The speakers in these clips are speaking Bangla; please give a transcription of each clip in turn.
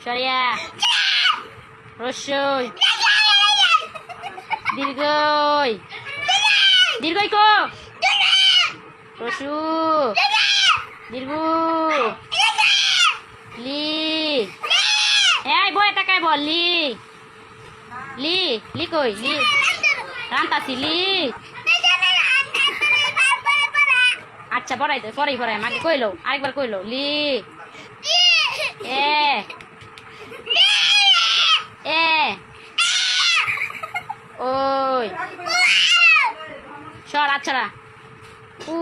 সরিয়া রস্যই দীর্ঘই দীর্ঘই কো রসু দীর্ঘ লি এই বই টাকায় বল লি লি লি কই লি রান্তাছি লি আচ্ছা পড়াই দে পড়াই পড়াই মাকে কইলো আরেকবার কইলো লি এ এ ওই সর আচ্ছা উ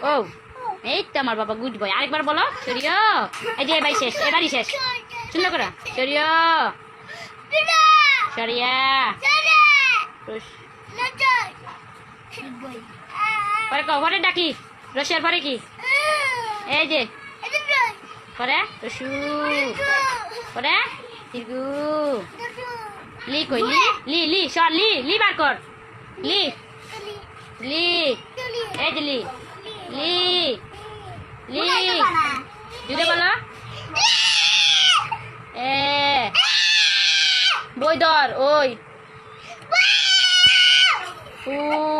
ও এই তো আমার বাবা গুড বয় আরেকবার বলো সরিয়া এই যে ভাই শেষ এবারই শেষ সুন্দর করে সরিয়া সরিয়া পরে পরে ডাকি রসের পরে কি এই যে পরে রসু পরে দীর্ঘ লি কই লি লি লি সর লি লি বার কর লি লি এই যে লি লি লি জুড়ে বলো এ বই ধর ওই উ